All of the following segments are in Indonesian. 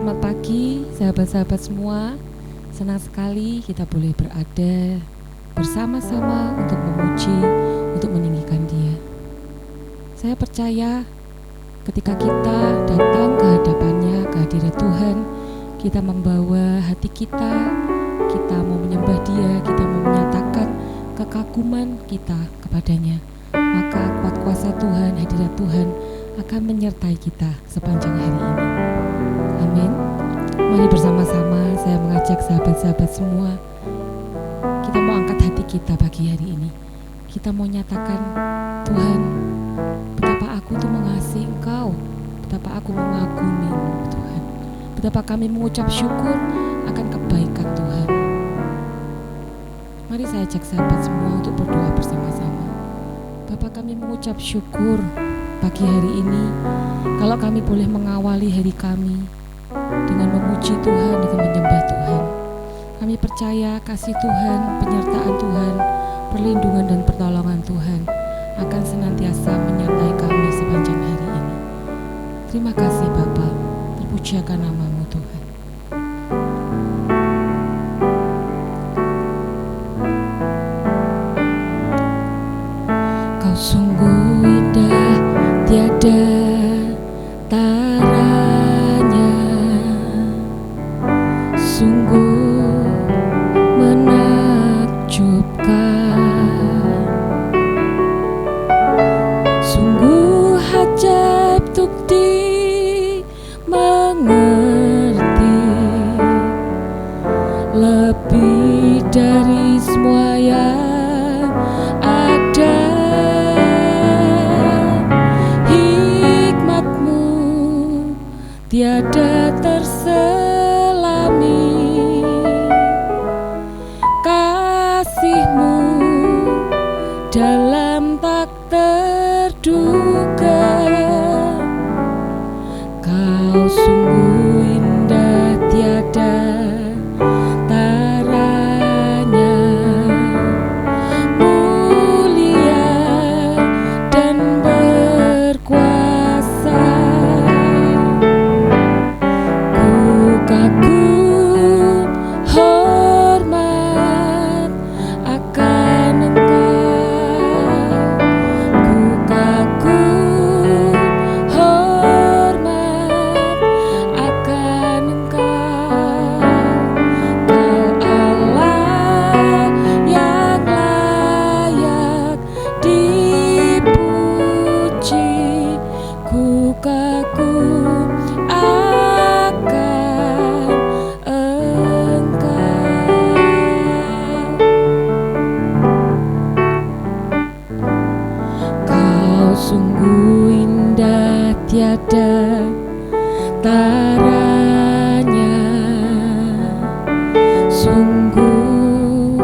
Selamat pagi sahabat-sahabat semua. Senang sekali kita boleh berada bersama-sama untuk memuji, untuk meninggikan Dia. Saya percaya ketika kita datang ke hadapannya, ke hadirat Tuhan, kita membawa hati kita mau menyembah Dia, kita mau menyatakan kekaguman kita kepadanya, maka kuat kuasa Tuhan, hadirat Tuhan akan menyertai kita sepanjang hari ini. Amin. Mari bersama-sama saya mengajak sahabat-sahabat semua, kita mau angkat hati kita pagi hari ini. Kita mau nyatakan, Tuhan, betapa aku tuh mengasihi Engkau, betapa aku mengagumi-Mu Tuhan, betapa kami mengucap syukur akan kebaikan Tuhan. Mari saya ajak sahabat semua untuk berdoa bersama-sama. Bapa, kami mengucap syukur pagi hari ini, kalau kami boleh mengawali hari kami dengan memuji Tuhan, dengan menyembah Tuhan. Kami percaya kasih Tuhan, penyertaan Tuhan, perlindungan dan pertolongan Tuhan akan senantiasa menyertai kami sepanjang hari ini. Terima kasih Bapa, terpujiakan nama-Mu Tuhan. Kau sungguh indah, tiada taranya, sungguh menakjubkan, sungguh ajaib untuk dimengerti, lebih dari semua yang ada. Tiada terselami, kasih-Mu dalam tak terduga. Kau sungguh indah, tiada taranya, mulia dan berkuasa. Kagum, hormat akan Engkau. Ku kagum, hormat akan Engkau. Kau Allah yang layak dipuji. Ku kagum sungguh indah, tiada taranya, sungguh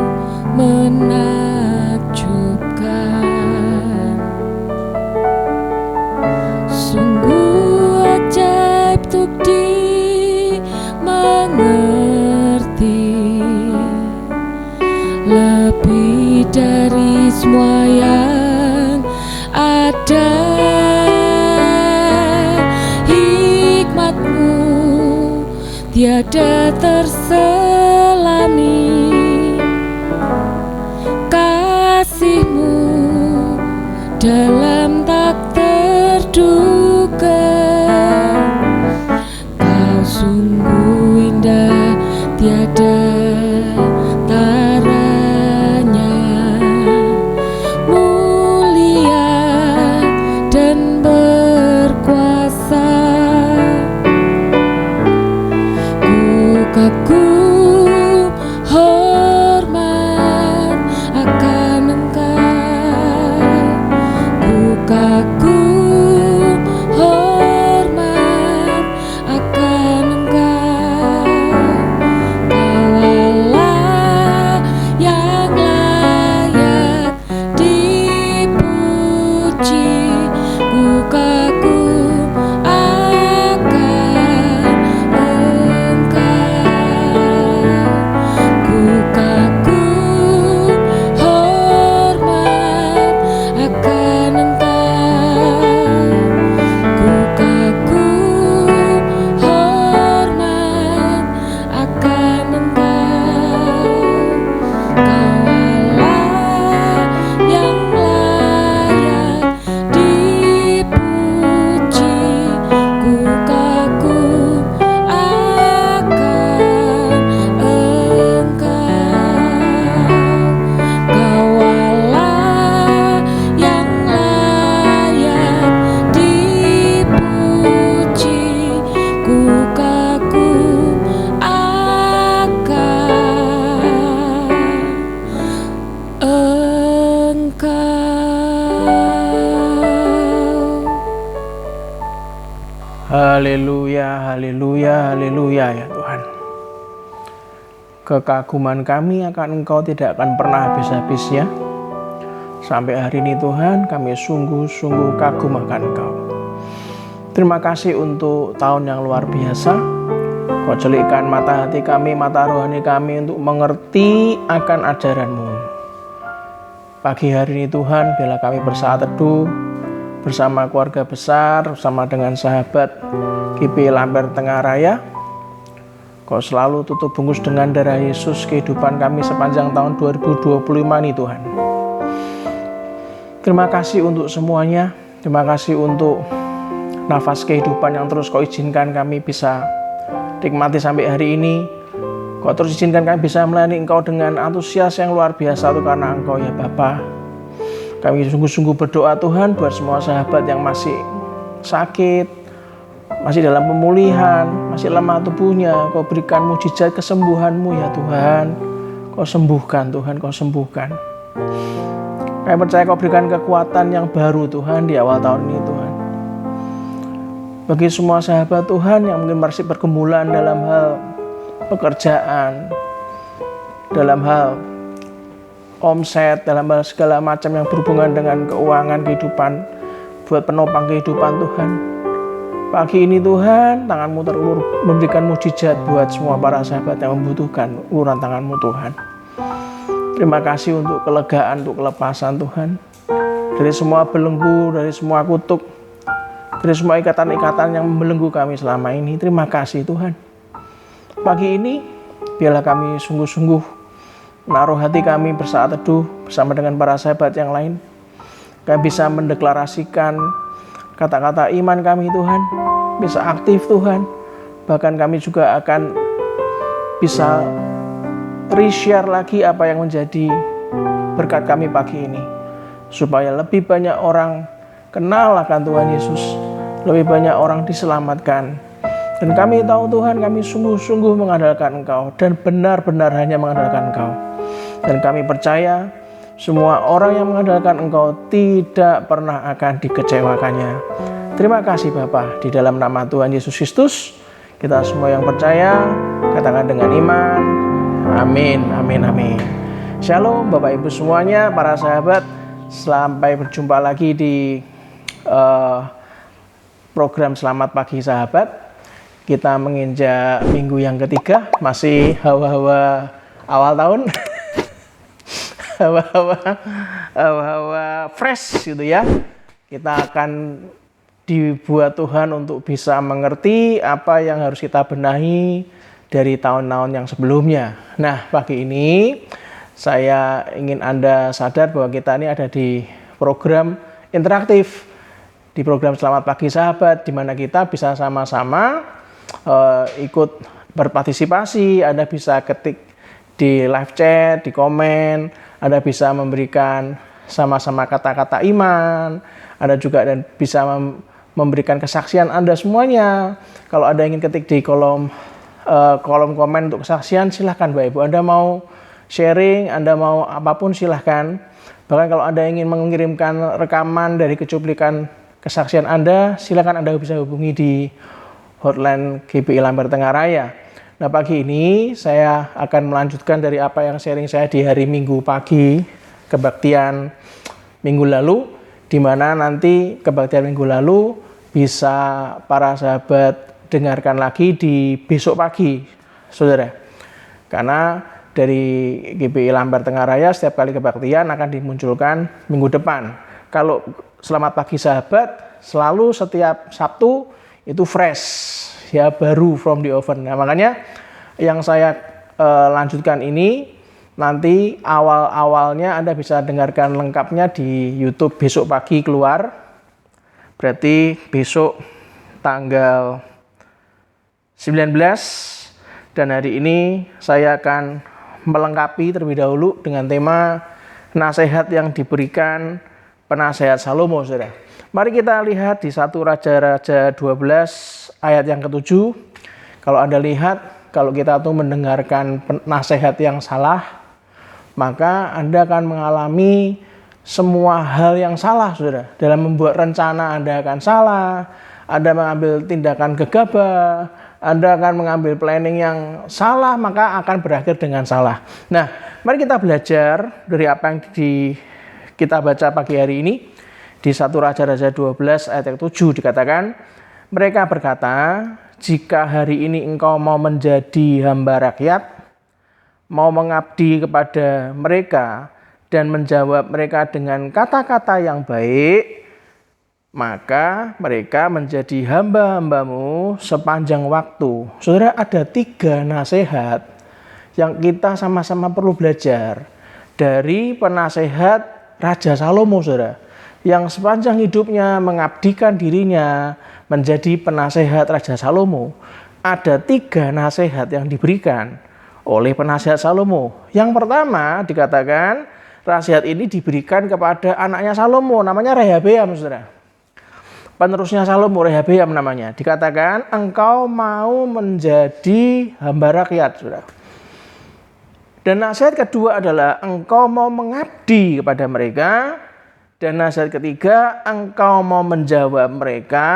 menakjubkan, sungguh ajaib untuk dimengerti, lebih dari semua yang ada. Hikmat-Mu tiada terselami, kasih-Mu dalam tak terduga. Kau sungguh indah, tiada taranya, dan berkuasa. Ku kagum, hormat akan Engkau. Ku kagum, hormat akan Engkau. Kau Allah yang layak dipuji. Ku kagum akan Engkau. Ku kagum, hormat akan Engkau. Ku kagum, hormat Haleluya, haleluya, haleluya ya Tuhan. Kekaguman kami akan Engkau tidak akan pernah habis-habisnya. Sampai hari ini Tuhan, kami sungguh-sungguh kagum akan Engkau. Terima kasih untuk tahun yang luar biasa. Kau celikkan mata hati kami, mata rohani kami untuk mengerti akan ajaran-Mu. Pagi hari ini Tuhan, bila kami bersaat teduh bersama keluarga besar, bersama dengan sahabat GPI Lampir Tengah Raya, Kau selalu tutup bungkus dengan darah Yesus kehidupan kami sepanjang tahun 2025 ini Tuhan. Terima kasih untuk semuanya. Terima kasih untuk nafas kehidupan yang terus Kau izinkan kami bisa nikmati sampai hari ini. Kau terus izinkan kami bisa melayani Engkau dengan antusias yang luar biasa itu karena Engkau ya Bapa. Kami sungguh-sungguh berdoa Tuhan buat semua sahabat yang masih sakit, masih dalam pemulihan, masih lemah tubuhnya. Kau berikan mujizat kesembuhan-Mu ya Tuhan. Kau sembuhkan Tuhan, Kau sembuhkan. Kami percaya Kau berikan kekuatan yang baru Tuhan di awal tahun ini Tuhan. Bagi semua sahabat Tuhan yang mungkin masih pergumulan dalam hal pekerjaan, dalam hal omset, dalam hal segala macam yang berhubungan dengan keuangan kehidupan, buat penopang kehidupan Tuhan. Pagi ini Tuhan, tangan-Mu terulur memberikan mujizat buat semua para sahabat yang membutuhkan uluran tangan-Mu Tuhan. Terima kasih untuk kelegaan, untuk kelepasan Tuhan. Dari semua belenggu, dari semua kutuk, dari semua ikatan-ikatan yang membelenggu kami selama ini. Terima kasih Tuhan. Pagi ini, biarlah kami sungguh-sungguh menaruh hati kami bersaat teduh bersama dengan para sahabat yang lain. Kami bisa mendeklarasikan kata-kata iman kami Tuhan, bisa aktif Tuhan. Bahkan kami juga akan bisa reshare lagi apa yang menjadi berkat kami pagi ini. Supaya lebih banyak orang kenal akan Tuhan Yesus, lebih banyak orang diselamatkan. Dan kami tahu Tuhan, kami sungguh-sungguh mengandalkan Engkau dan benar-benar hanya mengandalkan Engkau. Dan kami percaya semua orang yang mengandalkan Engkau tidak pernah akan dikecewakannya. Terima kasih Bapa, di dalam nama Tuhan Yesus Kristus, kita semua yang percaya, katakan dengan iman, amin, amin, amin. Shalom Bapak Ibu semuanya, para sahabat, sampai berjumpa lagi di program Selamat Pagi Sahabat. Kita menginjak minggu yang ketiga, masih hawa-hawa awal tahun. hawa-hawa fresh gitu ya. Kita akan dibuat Tuhan untuk bisa mengerti apa yang harus kita benahi dari tahun-tahun yang sebelumnya. Nah, pagi ini saya ingin Anda sadar bahwa kita ini ada di program interaktif, di program Selamat Pagi Sahabat, di mana kita bisa sama-sama ikut berpartisipasi. Anda bisa ketik di live chat, di komen, Anda bisa memberikan sama-sama kata-kata iman, Anda juga dan bisa memberikan kesaksian Anda semuanya. Kalau Anda ingin ketik di kolom komen untuk kesaksian, silahkan Bapak Ibu. Anda mau sharing, Anda mau apapun silahkan. Bahkan kalau Anda ingin mengirimkan rekaman dari kecuplikan kesaksian Anda, silahkan Anda bisa hubungi di hotline GPI Lampir Tengah Raya. Nah, pagi ini saya akan melanjutkan dari apa yang sharing saya di hari Minggu pagi, kebaktian minggu lalu, di mana nanti kebaktian minggu lalu bisa para sahabat dengarkan lagi di besok pagi, saudara. Karena dari GPI Lampir Tengah Raya setiap kali kebaktian akan dimunculkan minggu depan. Kalau Selamat Pagi Sahabat selalu setiap Sabtu itu fresh, ya, baru from the oven. Nah, makanya yang saya lanjutkan ini nanti awal-awalnya Anda bisa dengarkan lengkapnya di YouTube besok pagi keluar. Berarti besok tanggal 19, dan hari ini saya akan melengkapi terlebih dahulu dengan tema nasihat yang diberikan penasehat Salomo, saudara. Mari kita lihat di 1 Raja-Raja 12 ayat yang ke-7. Kalau Anda lihat, kalau kita tuh mendengarkan nasihat yang salah, maka Anda akan mengalami semua hal yang salah, saudara. Dalam membuat rencana Anda akan salah, Anda mengambil tindakan gegabah, Anda akan mengambil planning yang salah, maka akan berakhir dengan salah. Nah, mari kita belajar dari apa yang kita baca pagi hari ini. Di 1 Raja-Raja 12 ayat yang 7 dikatakan, mereka berkata, jika hari ini engkau mau menjadi hamba rakyat, mau mengabdi kepada mereka, dan menjawab mereka dengan kata-kata yang baik, maka mereka menjadi hamba-hambamu sepanjang waktu. Saudara, ada 3 nasihat yang kita sama-sama perlu belajar dari penasehat Raja Salomo, saudara, yang sepanjang hidupnya mengabdikan dirinya menjadi penasehat Raja Salomo. Ada 3 nasihat yang diberikan oleh penasehat Salomo. Yang pertama dikatakan, nasihat ini diberikan kepada anaknya Salomo, namanya Rehabeam, saudara. Penerusnya Salomo, Rehabeam namanya. Dikatakan, engkau mau menjadi hamba rakyat, saudara. Dan nasihat kedua adalah, engkau mau mengabdi kepada mereka. Dan nasihat ketiga, engkau mau menjawab mereka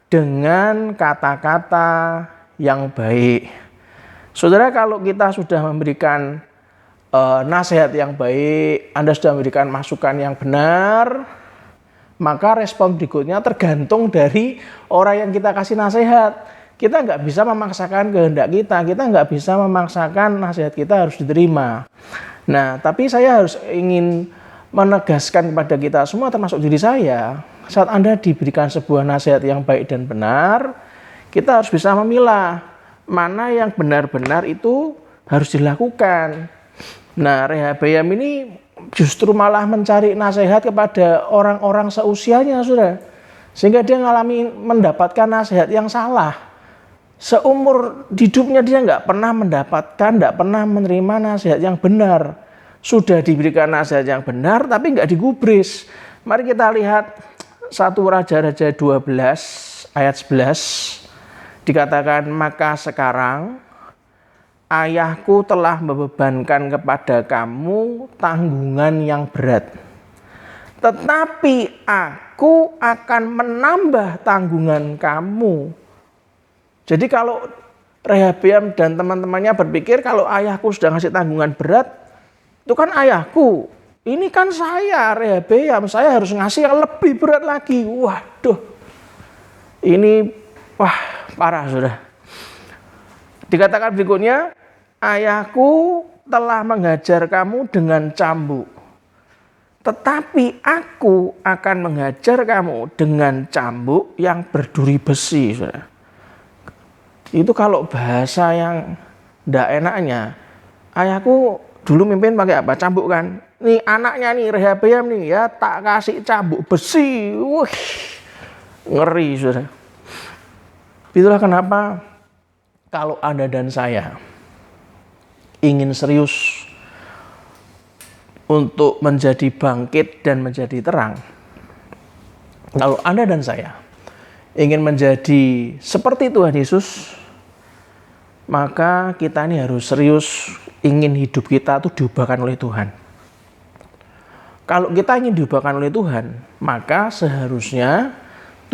dengan kata-kata yang baik. Saudara, kalau kita sudah memberikan nasihat yang baik, Anda sudah memberikan masukan yang benar, maka respon berikutnya tergantung dari orang yang kita kasih nasihat. Kita nggak bisa memaksakan kehendak kita nggak bisa memaksakan nasihat kita harus diterima. Nah, tapi saya harus ingin menegaskan kepada kita semua, termasuk diri saya, saat Anda diberikan sebuah nasihat yang baik dan benar, kita harus bisa memilah mana yang benar-benar itu harus dilakukan. Nah, Rehabeam ini justru malah mencari nasihat kepada orang-orang seusianya, saudara, sehingga dia mendapatkan nasihat yang salah. Seumur hidupnya dia nggak pernah menerima nasihat yang benar. Sudah diberikan nasihat yang benar, tapi nggak digubris. Mari kita lihat 1 Raja-Raja 12 ayat 11. Dikatakan, maka sekarang ayahku telah membebankan kepada kamu tanggungan yang berat. Tetapi aku akan menambah tanggungan kamu. Jadi kalau Rehabeam dan teman-temannya berpikir kalau ayahku sudah ngasih tanggungan berat, itu kan ayahku, ini kan saya, Rehabeam, saya harus ngasih yang lebih berat lagi. Waduh, ini parah, saudara. Dikatakan berikutnya, ayahku telah menghajar kamu dengan cambuk, tetapi aku akan menghajar kamu dengan cambuk yang berduri besi, saudara. Itu kalau bahasa yang tidak enaknya, ayahku dulu mimpin pakai apa? Cambuk kan. Nih anaknya nih, Rehabeam nih ya, tak kasih cambuk besi. Wih, ngeri, saudara. Itulah kenapa kalau Anda dan saya ingin serius untuk menjadi bangkit dan menjadi terang, kalau Anda dan saya ingin menjadi seperti Tuhan Yesus, maka kita ini harus serius ingin hidup kita itu diubahkan oleh Tuhan. Kalau kita ingin diubahkan oleh Tuhan, maka seharusnya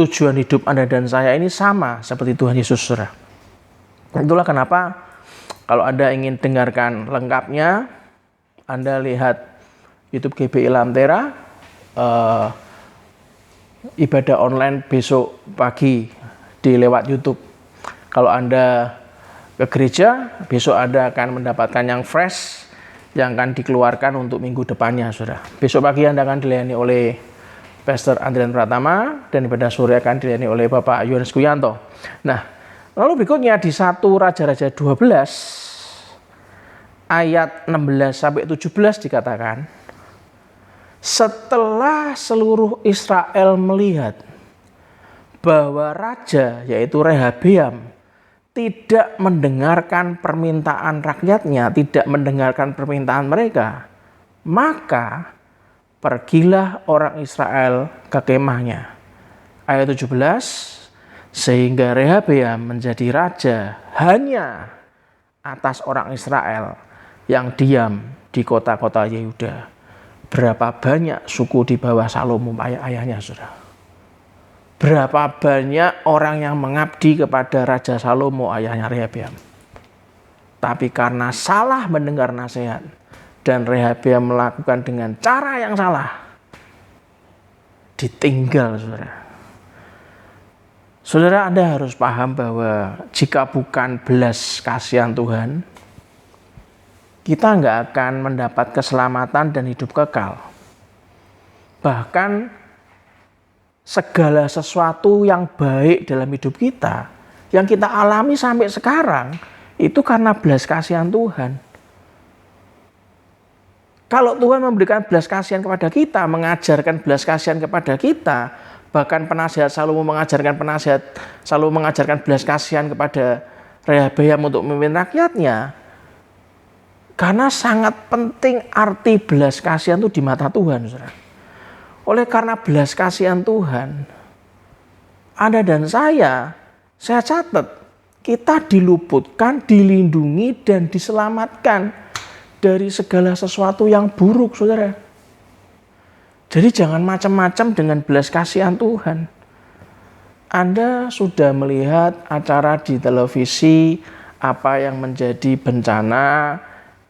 tujuan hidup Anda dan saya ini sama seperti Tuhan Yesus, saudara. Itulah kenapa kalau Anda ingin dengarkan lengkapnya, Anda lihat YouTube GBI Lantera, ibadah online besok pagi lewat YouTube. Kalau Anda ke gereja, besok Anda akan mendapatkan yang fresh, yang akan dikeluarkan untuk minggu depannya, saudara. Besok pagi Anda akan dilayani oleh Pastor Andrian Pratama, dan ibadah sore akan dilayani oleh Bapak Yohanes Kuyanto. Nah, lalu berikutnya di 1 Raja-Raja 12 ayat 16-17 dikatakan, setelah seluruh Israel melihat bahwa raja, yaitu Rehabeam, tidak mendengarkan permintaan rakyatnya, tidak mendengarkan permintaan mereka, maka pergilah orang Israel ke kemahnya. Ayat 17, sehingga Rehabeam menjadi raja hanya atas orang Israel yang diam di kota-kota Yehuda. Berapa banyak suku di bawah Salomo ayahnya, saudara. Berapa banyak orang yang mengabdi kepada Raja Salomo, ayahnya Rehabeam. Tapi karena salah mendengar nasihat dan Rehabeam melakukan dengan cara yang salah, ditinggal, saudara. Saudara, Anda harus paham bahwa jika bukan belas kasihan Tuhan, kita nggak akan mendapat keselamatan dan hidup kekal. Bahkan segala sesuatu yang baik dalam hidup kita, yang kita alami sampai sekarang, itu karena belas kasihan Tuhan. Kalau Tuhan memberikan belas kasihan kepada kita, mengajarkan belas kasihan kepada kita, bahkan penasihat Salomo mengajarkan belas kasihan kepada Rehabeam untuk memimpin rakyatnya, karena sangat penting arti belas kasihan itu di mata Tuhan, saudara. Oleh karena belas kasihan Tuhan, Anda dan saya catat, kita diluputkan, dilindungi, dan diselamatkan dari segala sesuatu yang buruk, saudara. Jadi jangan macam-macam dengan belas kasihan Tuhan. Anda sudah melihat acara di televisi apa yang menjadi bencana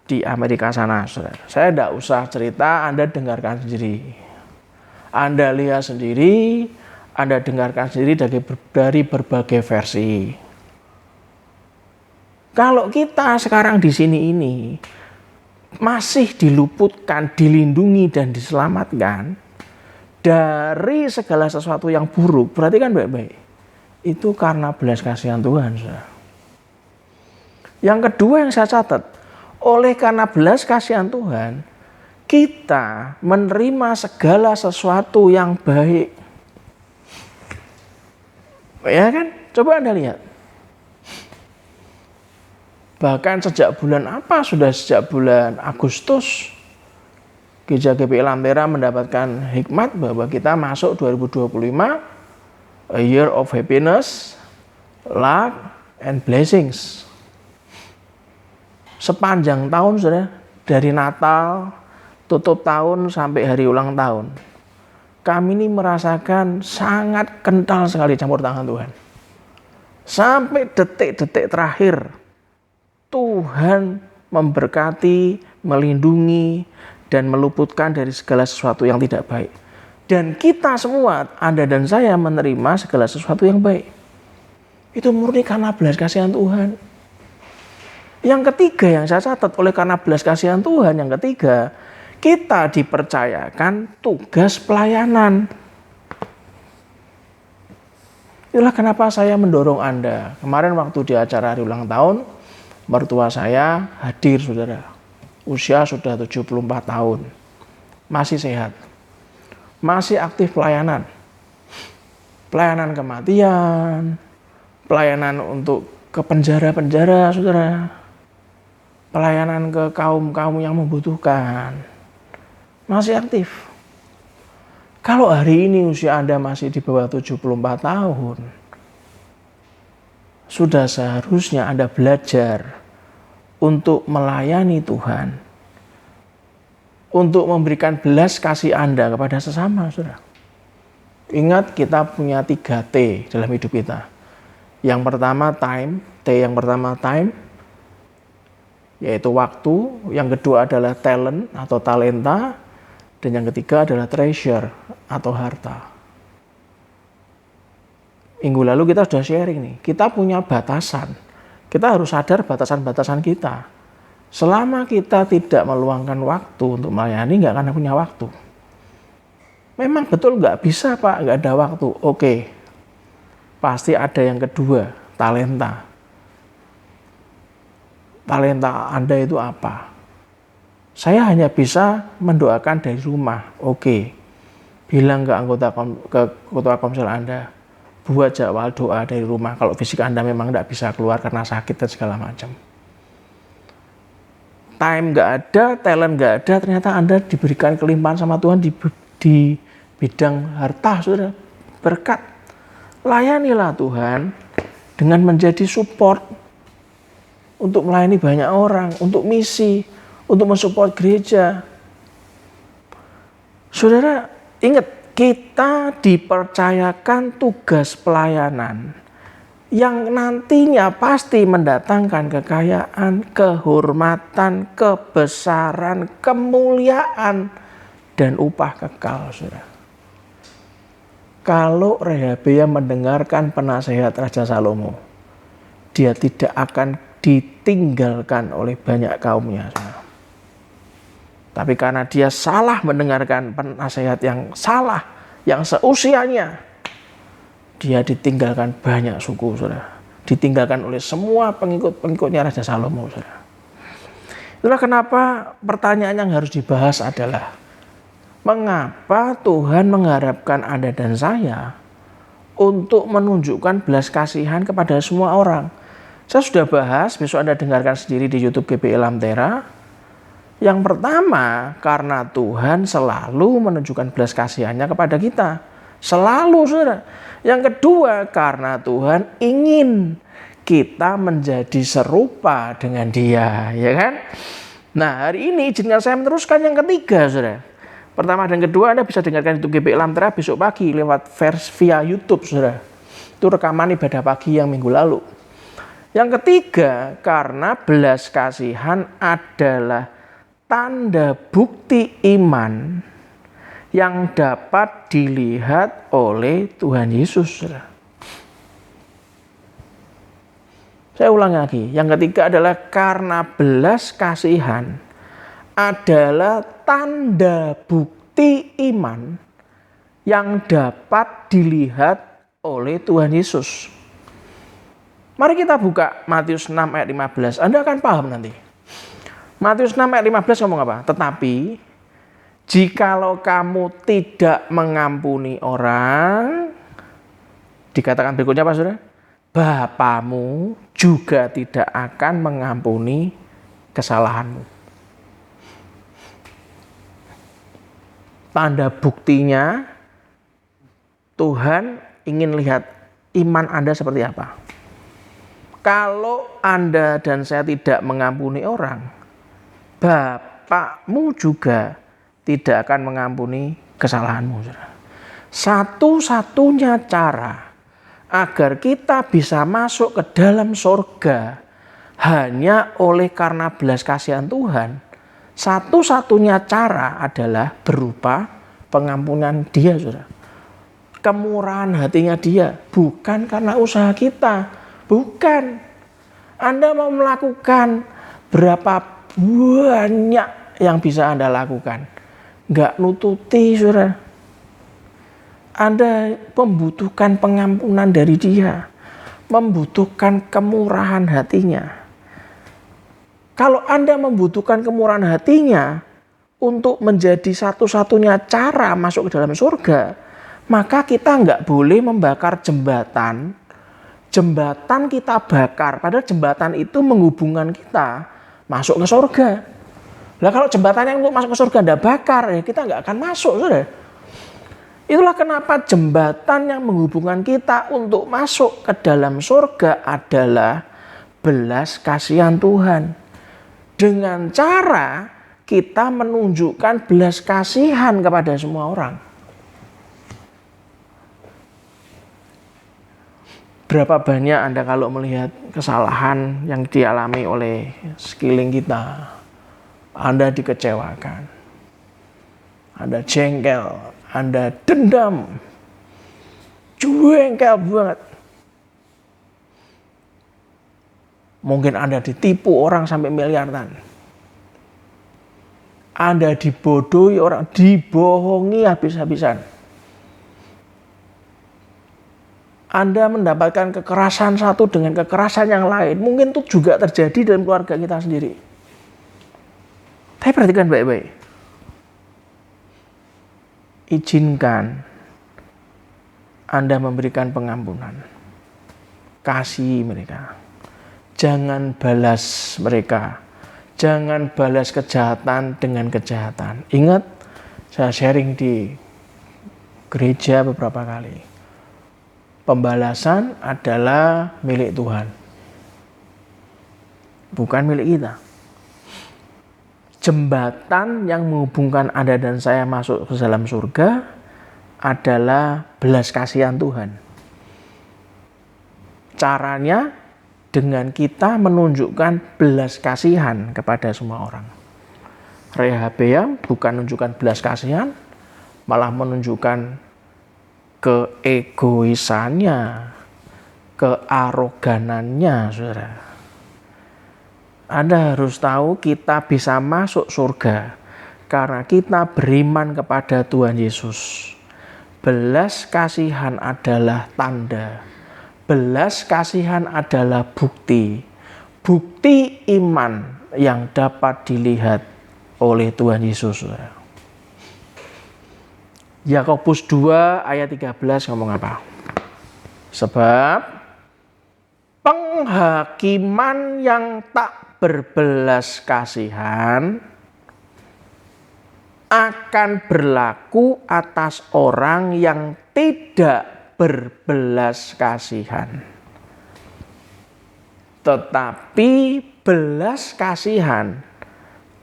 di Amerika sana, saudara. Saya tidak usah cerita, Anda dengarkan sendiri. Anda lihat sendiri, Anda dengarkan sendiri dari berbagai versi. Kalau kita sekarang di sini ini masih diluputkan, dilindungi, dan diselamatkan dari segala sesuatu yang buruk, berarti kan baik-baik. Itu karena belas kasihan Tuhan, saudara. Yang kedua yang saya catat, oleh karena belas kasihan Tuhan, kita menerima segala sesuatu yang baik. Ya kan? Coba Anda lihat. Bahkan sejak bulan apa? Sudah sejak bulan Agustus, Gereja GPI Lantera mendapatkan hikmat bahwa kita masuk 2025, a year of happiness, luck, and blessings. Sepanjang tahun, saudara, dari Natal, tutup tahun sampai hari ulang tahun, kami ini merasakan sangat kental sekali campur tangan Tuhan. Sampai detik-detik terakhir, Tuhan memberkati, melindungi, dan meluputkan dari segala sesuatu yang tidak baik. Dan kita semua, Anda dan saya, menerima segala sesuatu yang baik. Itu murni karena belas kasihan Tuhan. Yang ketiga yang saya catat, oleh karena belas kasihan Tuhan, yang ketiga, kita dipercayakan tugas pelayanan. Itulah kenapa saya mendorong Anda. Kemarin waktu di acara hari ulang tahun, mertua saya hadir, saudara. Usia sudah 74 tahun. Masih sehat. Masih aktif pelayanan. Pelayanan kematian, pelayanan untuk ke penjara-penjara, saudara. Pelayanan ke kaum-kaum yang membutuhkan. Masih aktif. Kalau hari ini usia Anda masih di bawah 74 tahun, sudah seharusnya Anda belajar untuk melayani Tuhan, untuk memberikan belas kasih Anda kepada sesama, saudara. Ingat, kita punya 3T dalam hidup kita. Yang pertama time, T yang pertama time, yaitu waktu. Yang kedua adalah talent atau talenta. Dan yang ketiga adalah treasure atau harta. Minggu lalu kita sudah sharing nih, kita punya batasan. Kita harus sadar batasan-batasan kita. Selama kita tidak meluangkan waktu untuk melayani, nggak akan punya waktu. Memang betul nggak bisa, Pak, nggak ada waktu. Oke, pasti ada yang kedua, talenta. Talenta Anda itu apa? Saya hanya bisa mendoakan dari rumah. Oke, bilang ke ketua komsel Anda, buat jadwal doa dari rumah. Kalau fisik Anda memang tidak bisa keluar karena sakit dan segala macam. Time nggak ada, talent nggak ada, ternyata Anda diberikan kelimpahan sama Tuhan di bidang harta, saudara. Berkat. Layanilah Tuhan dengan menjadi support untuk melayani banyak orang, untuk misi, untuk mensupport gereja. Saudara, ingat, kita dipercayakan tugas pelayanan yang nantinya pasti mendatangkan kekayaan, kehormatan, kebesaran, kemuliaan, dan upah kekal, saudara. Kalau Rehabeam mendengarkan penasehat Raja Salomo, dia tidak akan ditinggalkan oleh banyak kaumnya, saudara. Tapi karena dia salah mendengarkan penasehat yang salah, yang seusianya, dia ditinggalkan banyak suku, saudara. Ditinggalkan oleh semua pengikut-pengikutnya Raja Salomo, saudara. Itulah kenapa pertanyaan yang harus dibahas adalah, mengapa Tuhan mengharapkan Anda dan saya untuk menunjukkan belas kasihan kepada semua orang? Saya sudah bahas, besok Anda dengarkan sendiri di YouTube GBI Lamtera. Yang pertama, karena Tuhan selalu menunjukkan belas kasihannya kepada kita. Selalu, saudara. Yang kedua, karena Tuhan ingin kita menjadi serupa dengan Dia, ya kan? Nah, hari ini izinkan saya meneruskan yang ketiga, saudara. Pertama dan kedua Anda bisa dengarkan YouTube GBI Lamtera besok pagi lewat via YouTube, saudara. Itu rekaman ibadah pagi yang minggu lalu. Yang ketiga, karena belas kasihan adalah tanda bukti iman yang dapat dilihat oleh Tuhan Yesus. Saya ulang lagi. Yang ketiga adalah karena belas kasihan adalah tanda bukti iman yang dapat dilihat oleh Tuhan Yesus. Mari kita buka Matius 6 ayat 15. Anda akan paham nanti. Matius 6 ayat 15 ngomong apa? Tetapi jikalau kamu tidak mengampuni orang, dikatakan berikutnya apa, saudara? Bapamu juga tidak akan mengampuni kesalahanmu. Tanda buktinya, Tuhan ingin lihat iman Anda seperti apa. Kalau Anda dan saya tidak mengampuni orang, Bapakmu juga tidak akan mengampuni kesalahanmu, saudara. Satu-satunya cara agar kita bisa masuk ke dalam surga hanya oleh karena belas kasihan Tuhan. Satu-satunya cara adalah berupa pengampunan Dia, saudara. Kemurahan hatinya Dia, bukan karena usaha kita. Bukan. Anda mau melakukan berapa banyak yang bisa Anda lakukan, nggak nututi, saudara. Anda membutuhkan pengampunan dari Dia, membutuhkan kemurahan hatinya. Kalau Anda membutuhkan kemurahan hatinya untuk menjadi satu-satunya cara masuk ke dalam surga, maka kita nggak boleh membakar jembatan. Jembatan kita bakar, padahal jembatan itu menghubungkan kita masuk ke surga. Nah, kalau jembatan yang untuk masuk ke surga Anda bakar, ya kita nggak akan masuk, saudara. Itulah kenapa jembatan yang menghubungkan kita untuk masuk ke dalam surga adalah belas kasihan Tuhan. Dengan cara kita menunjukkan belas kasihan kepada semua orang. Berapa banyak Anda kalau melihat kesalahan yang dialami oleh sekeliling kita, Anda dikecewakan, Anda jengkel, Anda dendam, jengkel banget. Mungkin Anda ditipu orang sampai miliaran. Anda dibodohi orang, dibohongi habis-habisan. Anda mendapatkan kekerasan satu dengan kekerasan yang lain. Mungkin itu juga terjadi dalam keluarga kita sendiri. Tapi perhatikan baik-baik. Izinkan Anda memberikan pengampunan. Kasih mereka. Jangan balas mereka. Jangan balas kejahatan dengan kejahatan. Ingat, saya sharing di gereja beberapa kali. Pembalasan adalah milik Tuhan, bukan milik kita. Jembatan yang menghubungkan Anda dan saya masuk ke dalam surga adalah belas kasihan Tuhan. Caranya dengan kita menunjukkan belas kasihan kepada semua orang. Rehabeam bukan menunjukkan belas kasihan, malah menunjukkan keegoisannya, kearoganannya, saudara. Anda harus tahu kita bisa masuk surga karena kita beriman kepada Tuhan Yesus. Belas kasihan adalah tanda. Belas kasihan adalah bukti. Bukti iman yang dapat dilihat oleh Tuhan Yesus. Yakobus 2 ayat 13 ngomong apa? Sebab penghakiman yang tak berbelas kasihan akan berlaku atas orang yang tidak berbelas kasihan. Tetapi belas kasihan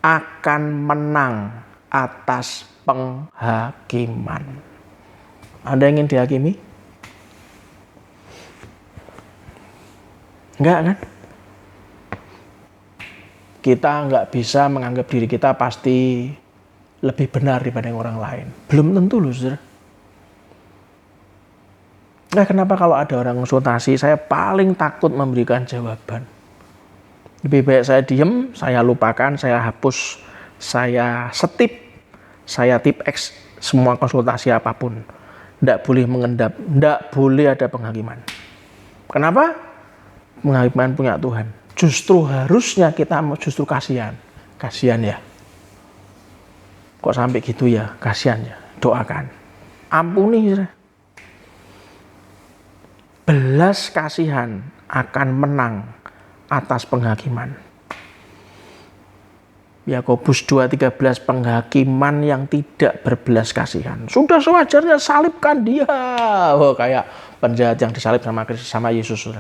akan menang atas penghakiman. Anda ingin dihakimi? Enggak kan? Kita enggak bisa menganggap diri kita pasti lebih benar daripada orang lain. Belum tentu loh, saudara. Nah, kenapa kalau ada orang konsultasi, saya paling takut memberikan jawaban. Lebih baik saya diem, saya lupakan, saya hapus, saya setip, saya tip X semua konsultasi apapun. Tidak boleh mengendap, tidak boleh ada penghakiman. Kenapa? Penghakiman punya Tuhan. Justru harusnya kita justru kasihan. Kasihan ya. Kok sampai gitu ya? Kasihan ya. Doakan. Ampuni. Belas kasihan akan menang atas penghakiman. Yakobus 2:13, penghakiman yang tidak berbelas kasihan. Sudah sewajarnya salibkan dia. Oh, kayak penjahat yang disalib sama Yesus.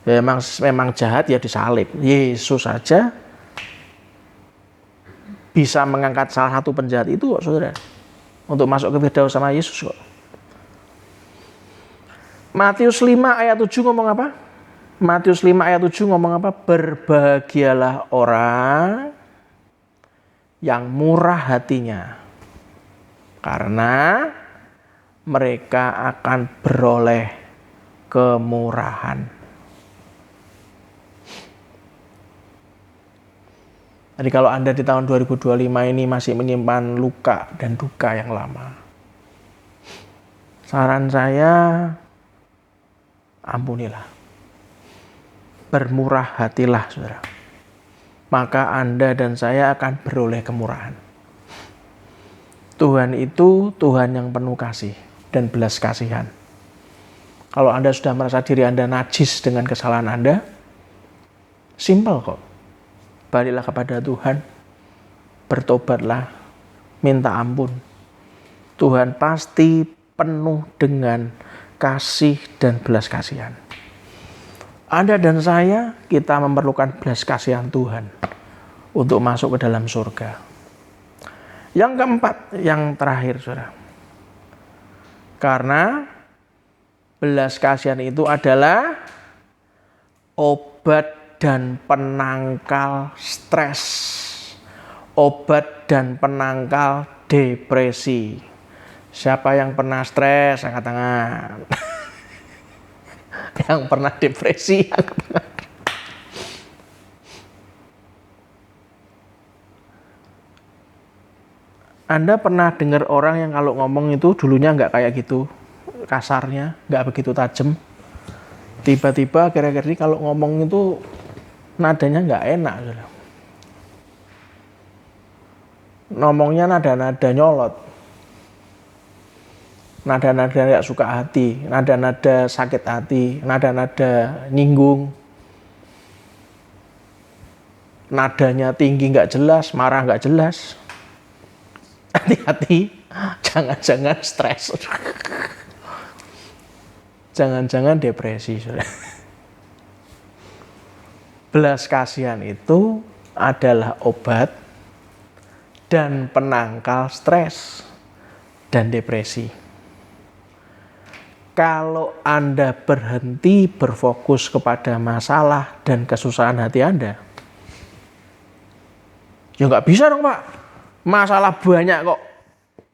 Ya, memang jahat ya disalib. Yesus saja bisa mengangkat salah satu penjahat itu kok, saudara. Untuk masuk ke Firdaus sama Yesus kok. Matius 5 ayat 7 ngomong apa? Matius 5 ayat 7 ngomong apa? Berbahagialah orang yang murah hatinya, karena mereka akan beroleh kemurahan. Jadi kalau Anda di tahun 2025 ini masih menyimpan luka dan duka yang lama, saran saya, ampunilah. Bermurah hatilah, saudara. Maka Anda dan saya akan beroleh kemurahan. Tuhan itu Tuhan yang penuh kasih dan belas kasihan. Kalau Anda sudah merasa diri Anda najis dengan kesalahan Anda, simpel kok. Baliklah kepada Tuhan, bertobatlah, minta ampun. Tuhan pasti penuh dengan kasih dan belas kasihan. Anda dan saya, kita memerlukan belas kasihan Tuhan untuk masuk ke dalam surga. Yang keempat, yang terakhir, saudara. Karena belas kasihan itu adalah obat dan penangkal stres. Obat dan penangkal depresi. Siapa yang pernah stres, angkat tangan. Yang pernah depresi, angkat tangan. Anda pernah dengar orang yang kalau ngomong itu dulunya nggak kayak gitu kasarnya, nggak begitu tajam. Tiba-tiba akhir-akhir ini kalau ngomong itu nadanya nggak enak. Ngomongnya nada-nada nyolot. Nada-nada tidak suka hati, nada-nada sakit hati, nada-nada nyinggung. Nadanya tinggi nggak jelas, marah nggak jelas. Hati-hati, jangan-jangan stres. Jangan-jangan depresi. Belas kasihan itu adalah obat dan penangkal stres dan depresi. kalau Anda berhenti berfokus kepada masalah dan kesusahan hati Anda, ya nggak bisa dong Pak. Masalah banyak kok,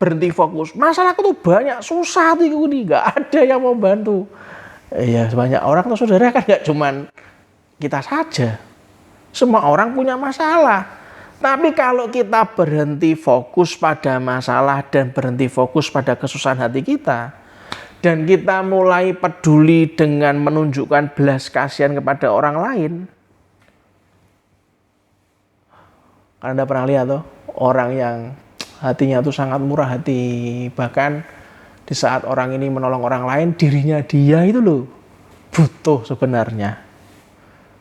berhenti fokus. Masalahku tuh banyak, susah tuh ini, nggak ada yang mau bantu. Ya banyak orang tuh saudara, kan nggak cuman kita saja. Semua orang punya masalah. Tapi kalau kita berhenti fokus pada masalah dan berhenti fokus pada kesusahan hati kita, dan kita mulai peduli dengan menunjukkan belas kasihan kepada orang lain. Anda pernah lihat tuh orang yang hatinya tuh sangat murah hati, bahkan di saat orang ini menolong orang lain, dirinya dia itu loh butuh sebenarnya,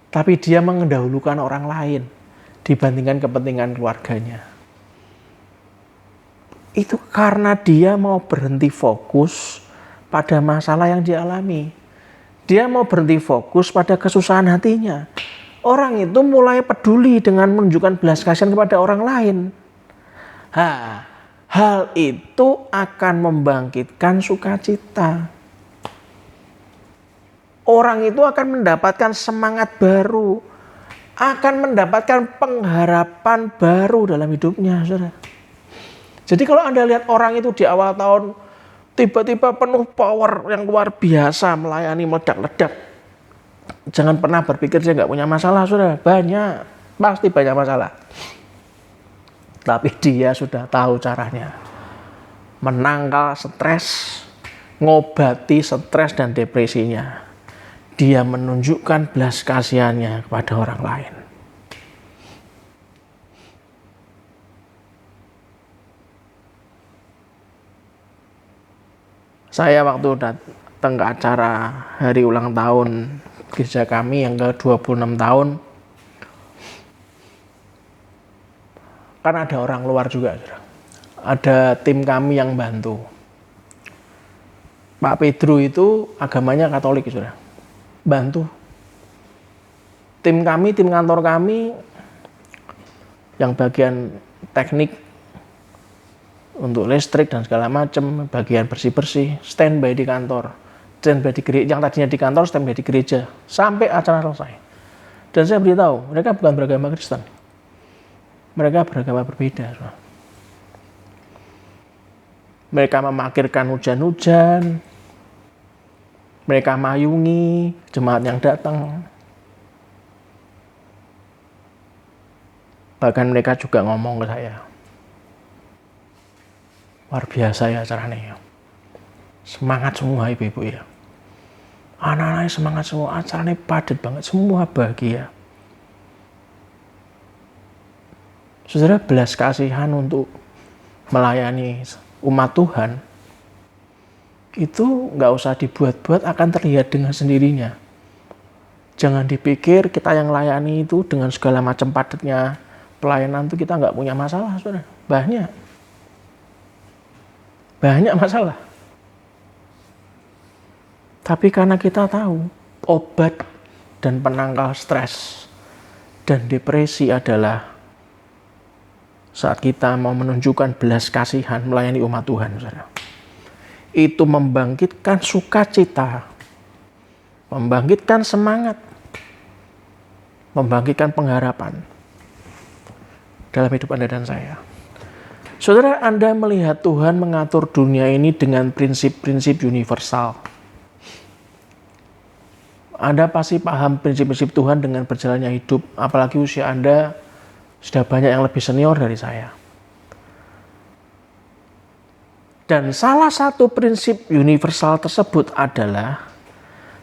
tapi dia mengendahulukan orang lain dibandingkan kepentingan keluarganya. Itu karena dia mau berhenti fokus pada masalah yang dialami. Dia mau berhenti fokus pada kesusahan hatinya. Orang itu mulai peduli dengan menunjukkan belas kasihan kepada orang lain. Hal itu akan membangkitkan sukacita. Orang itu akan mendapatkan semangat baru, akan mendapatkan pengharapan baru dalam hidupnya, saudara. Jadi kalau Anda lihat orang itu di awal tahun tiba-tiba penuh power yang luar biasa, melayani meledak-ledak, jangan pernah berpikir dia nggak punya masalah, saudara. Banyak, pasti banyak masalah. Tapi dia sudah tahu caranya menangkal stres, ngobati stres dan depresinya. Dia menunjukkan belas kasihannya kepada orang lain. Saya waktu datang ke acara hari ulang tahun gereja kami yang ke-26 tahun, kan ada orang luar juga, ada tim kami yang bantu. Pak Pedro itu agamanya Katolik, saudara, bantu. Tim kami, tim kantor kami yang bagian teknik untuk listrik dan segala macam, bagian bersih-bersih, standby di kantor, standby di gereja, yang tadinya di kantor standby di gereja sampai acara selesai. Dan saya beritahu, mereka bukan beragama Kristen, mereka beragama berbeda. Mereka memakirkan hujan-hujan, mereka mayungi jemaat yang datang. Bahkan mereka juga ngomong ke saya, luar biasa ya acaranya, semangat semua ibu-ibu ya, anak-anaknya semangat semua, acaranya padat banget, semua bahagia. Saudara, belas kasihan untuk melayani umat Tuhan itu nggak usah dibuat-buat, akan terlihat dengan sendirinya. Jangan dipikir kita yang layani itu dengan segala macam padatnya pelayanan itu kita nggak punya masalah, saudara. Banyak masalah. Tapi karena kita tahu obat dan penangkal stres dan depresi adalah saat kita mau menunjukkan belas kasihan melayani umat Tuhan, saudara. Itu membangkitkan sukacita, membangkitkan semangat, membangkitkan pengharapan dalam hidup Anda dan saya. Saudara, Anda melihat Tuhan mengatur dunia ini dengan prinsip-prinsip universal. Anda pasti paham prinsip-prinsip Tuhan dengan berjalannya hidup, apalagi usia Anda sudah banyak yang lebih senior dari saya. Dan salah satu prinsip universal tersebut adalah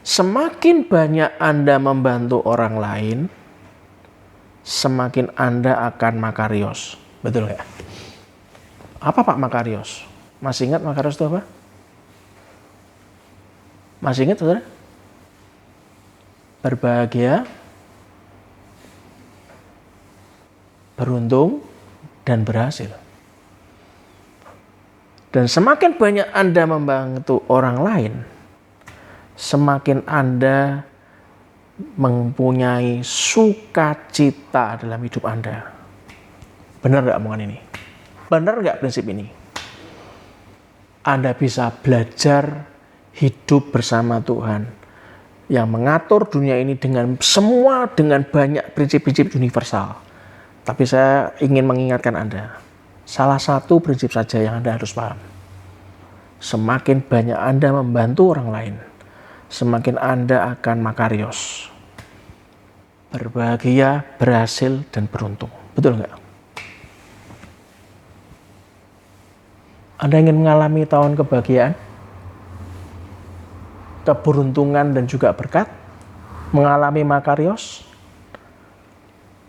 semakin banyak Anda membantu orang lain, semakin Anda akan makarios. Betul nggak? Apa Pak makarios? Masih ingat makarios itu apa? Masih ingat, saudara? Berbahagia, beruntung, dan berhasil. Dan semakin banyak Anda membantu orang lain, semakin Anda mempunyai sukacita dalam hidup Anda. Benar nggak omongan ini? Benar nggak prinsip ini? Anda bisa belajar hidup bersama Tuhan yang mengatur dunia ini dengan banyak prinsip-prinsip universal. Tapi saya ingin mengingatkan Anda, salah satu prinsip saja yang Anda harus paham. Semakin banyak Anda membantu orang lain, semakin Anda akan makarios, berbahagia, berhasil, dan beruntung. Betul nggak? Anda ingin mengalami tahun kebahagiaan, keberuntungan, dan juga berkat, mengalami makarios,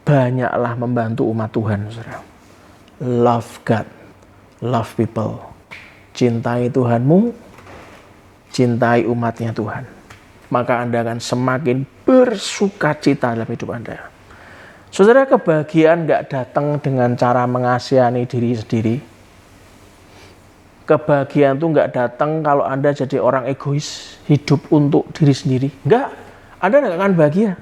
banyaklah membantu umat Tuhan, saudara. Love God, love people. Cintai Tuhanmu, cintai umatnya Tuhan. Maka Anda akan semakin bersuka cita dalam hidup Anda. Saudara, kebahagiaan gak datang dengan cara mengasihani diri sendiri. Kebahagiaan itu gak datang kalau Anda jadi orang egois, hidup untuk diri sendiri. Enggak, Anda gak akan bahagia.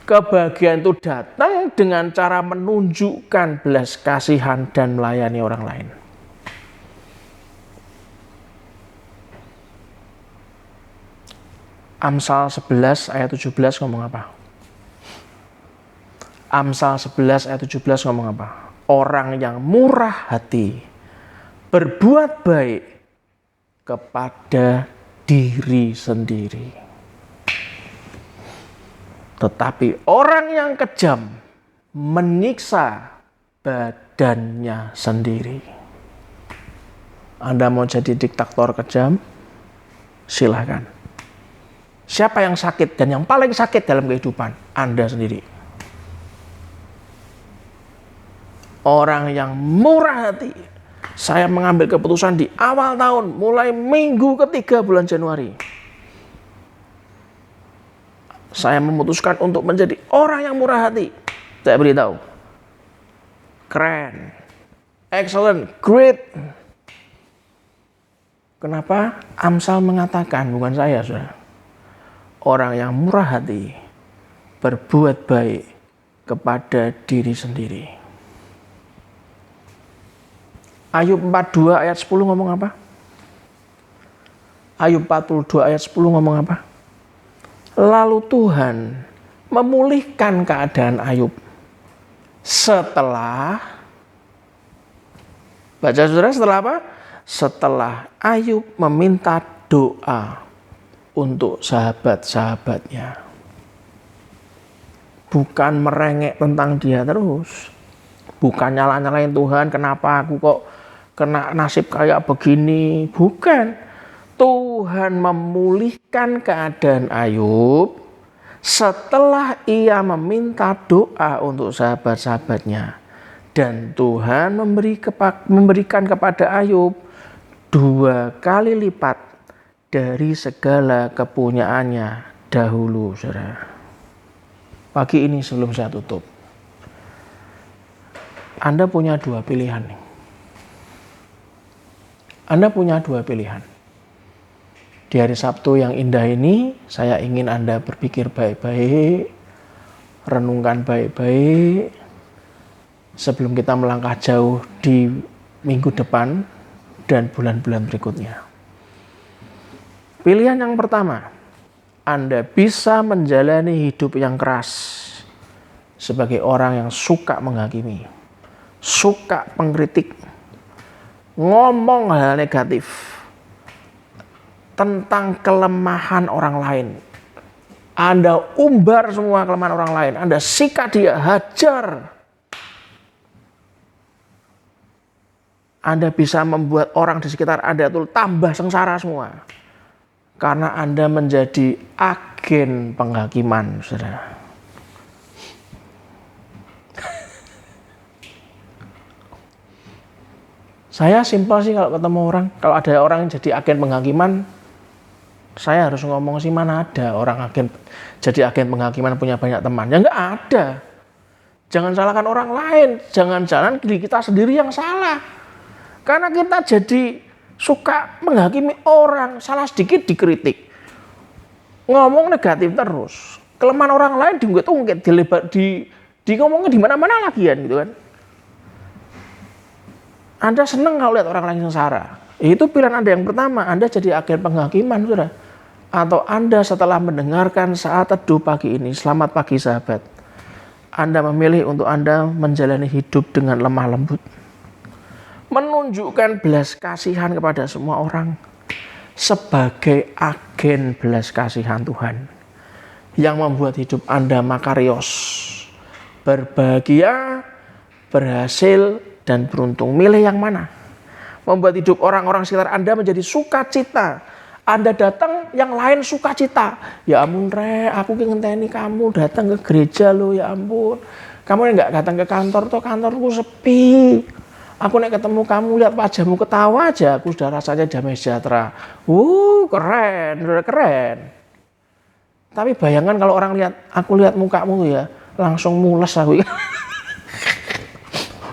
Kebahagiaan itu datang dengan cara menunjukkan belas kasihan dan melayani orang lain. Amsal 11 ayat 17 ngomong apa? Amsal 11 ayat 17 ngomong apa? Orang yang murah hati berbuat baik kepada diri sendiri. Tetapi orang yang kejam menyiksa badannya sendiri. Anda mau jadi diktator kejam? Silahkan. Siapa yang sakit dan yang paling sakit dalam kehidupan? Anda sendiri. Orang yang murah hati. Saya mengambil keputusan di awal tahun, mulai minggu ketiga bulan Januari. Saya memutuskan untuk menjadi orang yang murah hati. Saya beritahu. Keren. Excellent. Great. Kenapa? Amsal mengatakan, bukan saya, saudara. Orang yang murah hati berbuat baik kepada diri sendiri. Ayub 42 ayat 10 ngomong apa? Ayub 42 ayat 10 ngomong apa? Lalu Tuhan memulihkan keadaan Ayub setelah, baca saudara, setelah apa? Setelah Ayub meminta doa untuk sahabat-sahabatnya. Bukan merengek tentang dia terus. Bukan nyala-nyalain Tuhan, kenapa aku kok kena nasib kayak begini. Bukan. Tuhan memulihkan keadaan Ayub setelah ia meminta doa untuk sahabat-sahabatnya. Dan Tuhan memberikan kepada Ayub 2 kali lipat dari segala kepunyaannya dahulu, saudara. Pagi ini sebelum saya tutup, Anda punya 2 pilihan. Anda punya 2 pilihan. Di hari Sabtu yang indah ini, saya ingin Anda berpikir baik-baik, renungkan baik-baik, sebelum kita melangkah jauh di minggu depan dan bulan-bulan berikutnya. Pilihan yang pertama, Anda bisa menjalani hidup yang keras sebagai orang yang suka menghakimi, suka mengkritik, ngomong hal negatif tentang kelemahan orang lain. Anda umbar semua kelemahan orang lain. Anda sikat dia, hajar. Anda bisa membuat orang di sekitar Anda itu tambah sengsara semua. Karena Anda menjadi agen penghakiman, saudara. Saya simpel sih kalau ketemu orang. Kalau ada orang yang jadi agen penghakiman, saya harus ngomong sih, mana ada orang jadi agen penghakiman punya banyak teman. Ya enggak ada. Jangan salahkan orang lain. Jangan-jangan diri kita sendiri yang salah. Karena kita jadi suka menghakimi orang. Salah sedikit dikritik. Ngomong negatif terus. Kelemahan orang lain diungkit-ungkit. Di ngomongnya di mana-mana lagi kan gitu kan. Anda senang kalau lihat orang lain sengsara. Itu pilihan Anda yang pertama, Anda jadi agen penghakiman, saudara. Atau Anda setelah mendengarkan saat teduh pagi ini, selamat pagi sahabat, Anda memilih untuk Anda menjalani hidup dengan lemah lembut, menunjukkan belas kasihan kepada semua orang sebagai agen belas kasihan Tuhan yang membuat hidup Anda makarios, berbahagia, berhasil, dan beruntung. Milih yang mana? Membuat hidup orang-orang sekitar Anda menjadi sukacita. Anda datang, yang lain sukacita. Ya ampun Re, aku ngenteni kamu datang ke gereja loh, ya ampun. Kamu nggak datang ke kantor tuh, kantorku sepi. Aku nek ketemu kamu, lihat wajahmu ketawa aja, aku sudah rasanya damai sejahtera. Keren, udah keren. Tapi bayangkan kalau orang aku lihat mukamu ya, langsung mules aku.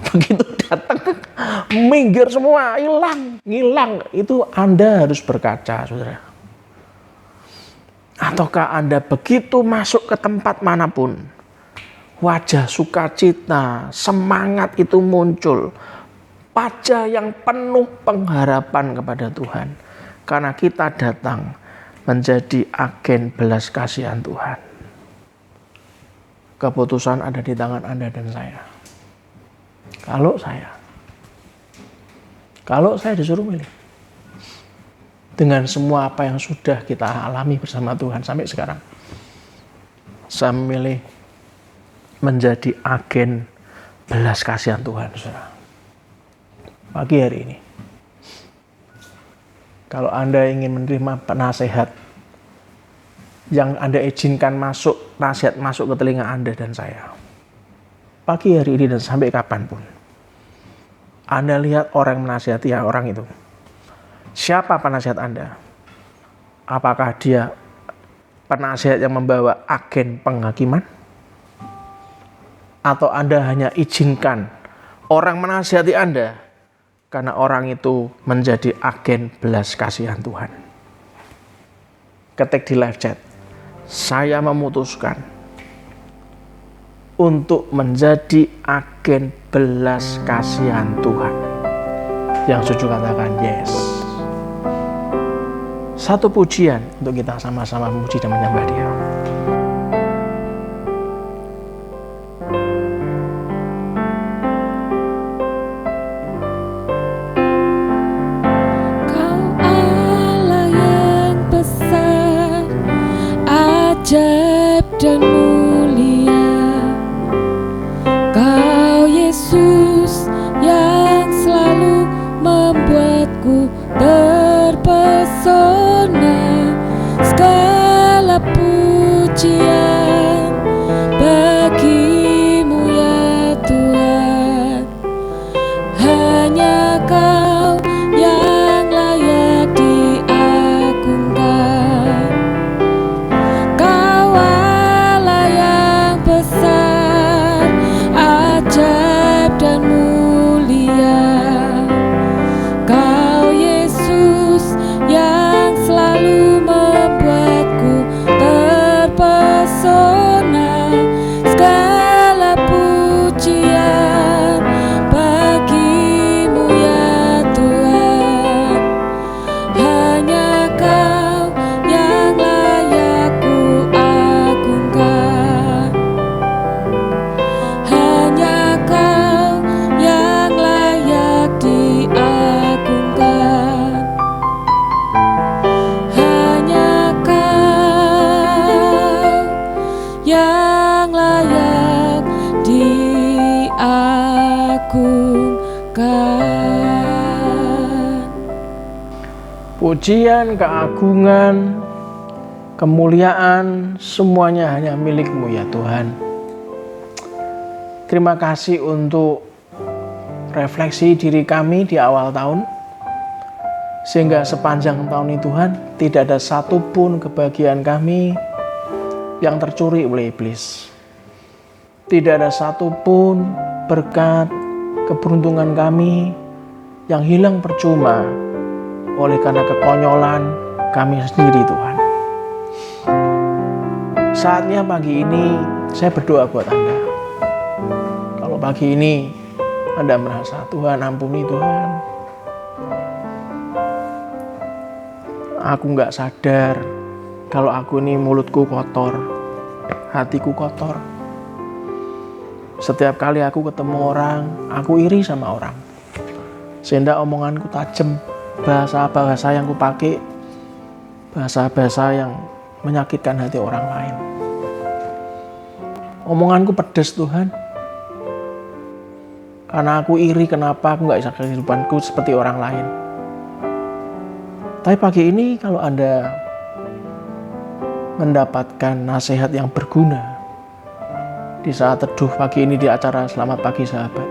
Begitu datang, minggir semua, hilang. Itu Anda harus berkaca, saudara. Ataukah Anda begitu masuk ke tempat manapun, wajah sukacita, semangat itu muncul, wajah yang penuh pengharapan kepada Tuhan, karena kita datang menjadi agen belas kasihan Tuhan. Keputusan ada di tangan Anda dan saya. Kalau saya disuruh milih, dengan semua apa yang sudah kita alami bersama Tuhan sampai sekarang, saya memilih menjadi agen belas kasihan Tuhan, saudara. Pagi hari ini, kalau Anda ingin menerima penasehat yang Anda izinkan nasihat masuk ke telinga Anda dan saya, pagi hari ini dan sampai kapanpun, Anda lihat orang menasihati orang itu. Siapa penasihat Anda? Apakah dia penasihat yang membawa agen penghakiman? Atau Anda hanya izinkan orang menasihati Anda karena orang itu menjadi agen belas kasihan Tuhan? Ketik di live chat, saya memutuskan untuk menjadi agen belas kasihan Tuhan. Yang setuju katakan yes. Satu pujian untuk kita sama-sama memuji dan menyembah Dia. Kau Allah yang besar, ajaib dan mulia. Kau Yesus yang selalu membuatku terpesona. Segala pujian bagimu ya Tuhan. Hanya Kau yang layak diagungkan. Kau Allah yang besar, ajaib dan mulia. Kau Yesus yang selalu membuatku terpesona. Segala pujian bagimu ya Tuhan. Hanya Kau yang layak ku agungkan. Hanya Kau yang layak diagungkan. Hanya Kau yang layak diagungkan. Pujian, keagungan, kemuliaan, semuanya hanya milik-Mu ya Tuhan. Terima kasih untuk refleksi diri kami di awal tahun, sehingga sepanjang tahun ini Tuhan, tidak ada satupun kebahagiaan kami yang tercuri oleh iblis. Tidak ada satupun berkat keberuntungan kami yang hilang percuma oleh karena kekonyolan kami sendiri Tuhan. Saatnya pagi ini saya berdoa buat Anda. Kalau pagi ini Anda merasa Tuhan ampuni Tuhan, aku nggak sadar kalau aku ini mulutku kotor, hatiku kotor. Setiap kali aku ketemu orang, aku iri sama orang. Sehingga omonganku tajam, bahasa-bahasa yang kupakai, bahasa-bahasa yang menyakitkan hati orang lain. Omonganku pedas Tuhan. Karena aku iri kenapa aku nggak bisa kehidupanku seperti orang lain. Tapi pagi ini kalau Anda mendapatkan nasihat yang berguna di saat teduh pagi ini di acara Selamat Pagi Sahabat,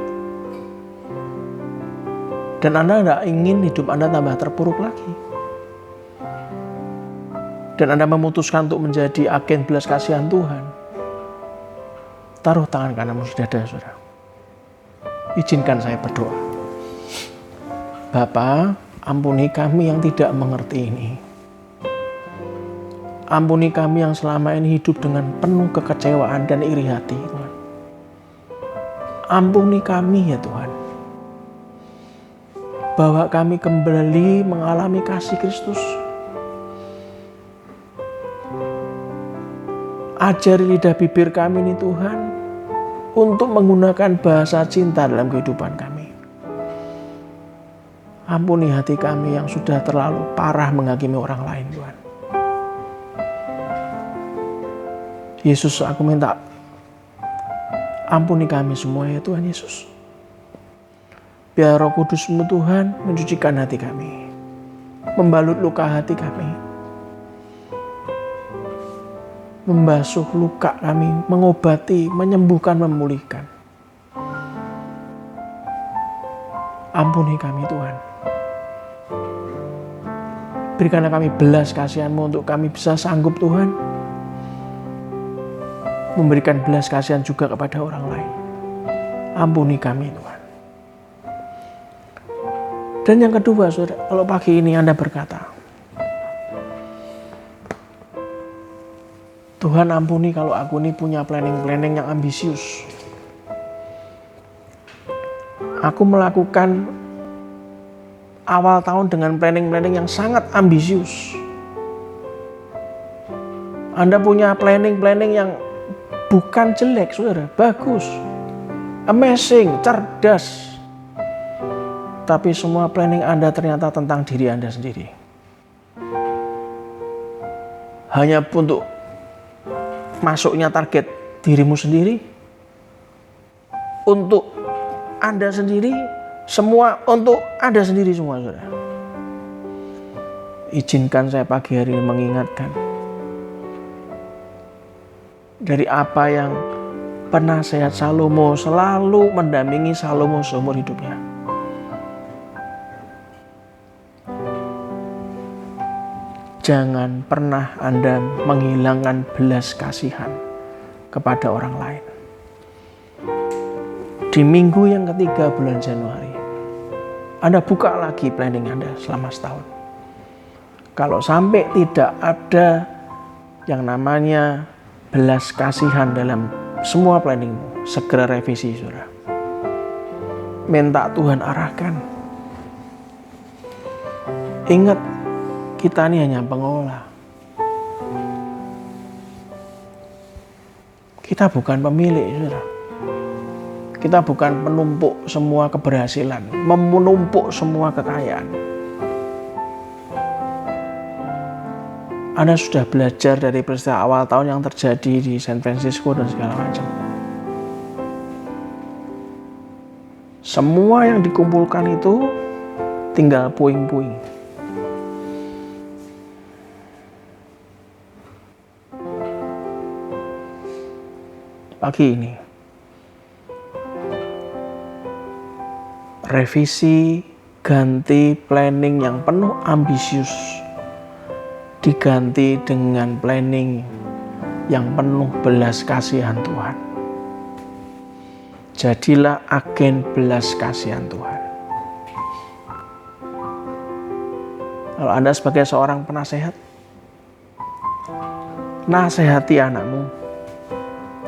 dan Anda tidak ingin hidup Anda tambah terpuruk lagi, dan Anda memutuskan untuk menjadi agen belas kasihan Tuhan, taruh tangan kananmu di dada saudara. Izinkan saya berdoa. Bapa, ampuni kami yang tidak mengerti ini. Ampuni kami yang selama ini hidup dengan penuh kekecewaan dan iri hati, Tuhan. Ampuni kami ya Tuhan. Bahwa kami kembali mengalami kasih Kristus. Ajari lidah bibir kami ini Tuhan, untuk menggunakan bahasa cinta dalam kehidupan kami. Ampuni hati kami yang sudah terlalu parah menghakimi orang lain, Tuhan. Yesus, aku minta ampuni kami semua ya Tuhan Yesus. Biar Roh Kudus-Mu Tuhan mencucikan hati kami, membalut luka hati kami, membasuh luka kami, mengobati, menyembuhkan, memulihkan. Ampuni kami Tuhan. Berikanlah kami belas kasihan-Mu untuk kami bisa sanggup Tuhan memberikan belas kasihan juga kepada orang lain. Ampuni kami Tuhan. Dan yang kedua saudara, kalau pagi ini Anda berkata, Tuhan ampuni kalau aku ini punya planning-planning yang ambisius. Aku melakukan awal tahun dengan planning-planning yang sangat ambisius. Anda punya planning-planning yang bukan jelek, saudara, bagus, amazing, cerdas. Tapi semua planning Anda ternyata tentang diri Anda sendiri. Hanya untuk masuknya target dirimu sendiri, untuk Anda sendiri, semua untuk Anda sendiri semua, saudara. Izinkan saya pagi hari ini mengingatkan dari apa yang penasehat Salomo selalu mendampingi Salomo seumur hidupnya. Jangan pernah Anda menghilangkan belas kasihan kepada orang lain. Di minggu yang ketiga bulan Januari, Anda buka lagi planning Anda selama setahun. Kalau sampai tidak ada yang namanya belas kasihan dalam semua planningmu, segera revisi, saudara. Minta Tuhan arahkan. Ingat, kita ini hanya pengolah. Kita bukan pemilik, saudara. Kita bukan penumpuk semua keberhasilan, menumpuk semua kekayaan. Anda sudah belajar dari peristiwa awal tahun yang terjadi di San Francisco dan segala macam. Semua yang dikumpulkan itu tinggal puing-puing. Pagi ini, revisi, ganti planning yang penuh ambisius, diganti dengan planning yang penuh belas kasihan Tuhan. Jadilah agen belas kasihan Tuhan. Kalau Anda sebagai seorang penasehat, nasihati anakmu,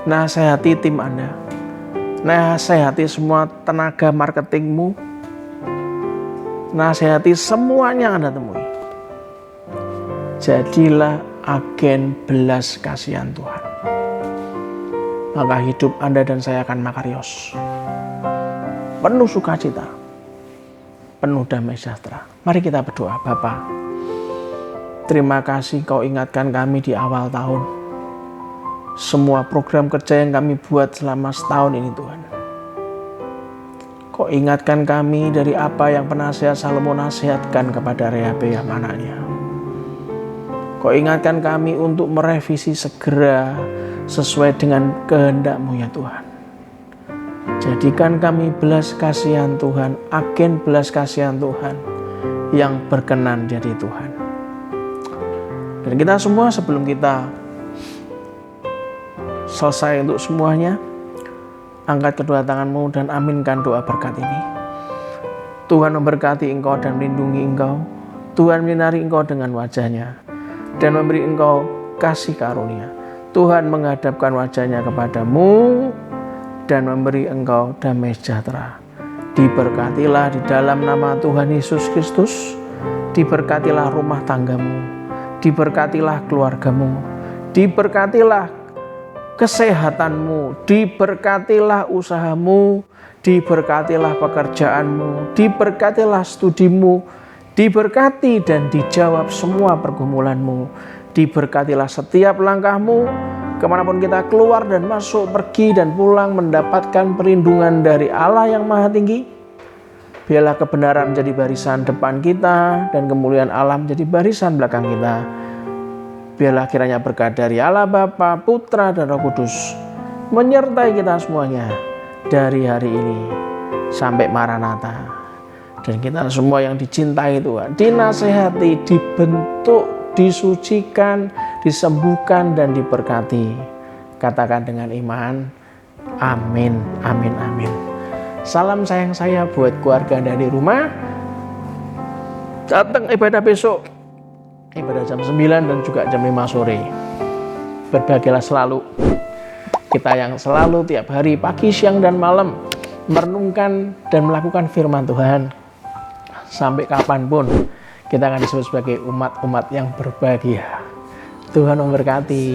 nasihati tim Anda, nasihati semua tenaga marketingmu, nasihati semuanya Anda temui. Jadilah agen belas kasihan Tuhan. Maka hidup Anda dan saya akan makarios, penuh sukacita, penuh damai sejahtera. Mari kita berdoa. Bapa, terima kasih Kau ingatkan kami di awal tahun. Semua program kerja yang kami buat selama setahun ini Tuhan, Kau ingatkan kami dari apa yang penasihat Salomo nasihatkan kepada Rehabeam anaknya. Kau ingatkan kami untuk merevisi segera sesuai dengan kehendak-Mu ya Tuhan. Jadikan kami belas kasihan Tuhan, agen belas kasihan Tuhan yang berkenan jadi Tuhan. Dan kita semua sebelum kita selesai untuk semuanya, angkat kedua tangan-Mu dan aminkan doa berkat ini. Tuhan memberkati engkau dan melindungi engkau. Tuhan menyinari engkau dengan wajah-Nya dan memberi engkau kasih karunia. Tuhan menghadapkan wajah-Nya kepadamu dan memberi engkau damai sejahtera. Diberkatilah di dalam nama Tuhan Yesus Kristus. Diberkatilah rumah tanggamu. Diberkatilah keluargamu. Diberkatilah kesehatanmu. Diberkatilah usahamu. Diberkatilah pekerjaanmu. Diberkatilah studimu. Diberkati dan dijawab semua pergumulanmu. Diberkatilah setiap langkahmu, kemanapun kita keluar dan masuk, pergi dan pulang, mendapatkan perlindungan dari Allah yang Maha Tinggi. Biarlah kebenaran menjadi barisan depan kita dan kemuliaan Allah menjadi barisan belakang kita. Biarlah kiranya berkat dari Allah Bapa, Putra dan Roh Kudus menyertai kita semuanya dari hari ini sampai Maranatha. Dan kita semua yang dicintai Tuhan, dinasehati, dibentuk, disucikan, disembuhkan dan diberkati. Katakan dengan iman, amin, amin, amin. Salam sayang saya buat keluarga dari rumah. Datang ibadah besok, ibadah jam 9 dan juga jam 5 sore. Berbahagialah selalu. Kita yang selalu tiap hari pagi, siang dan malam merenungkan dan melakukan firman Tuhan. Sampai kapanpun kita akan disebut sebagai umat-umat yang berbahagia. Tuhan memberkati.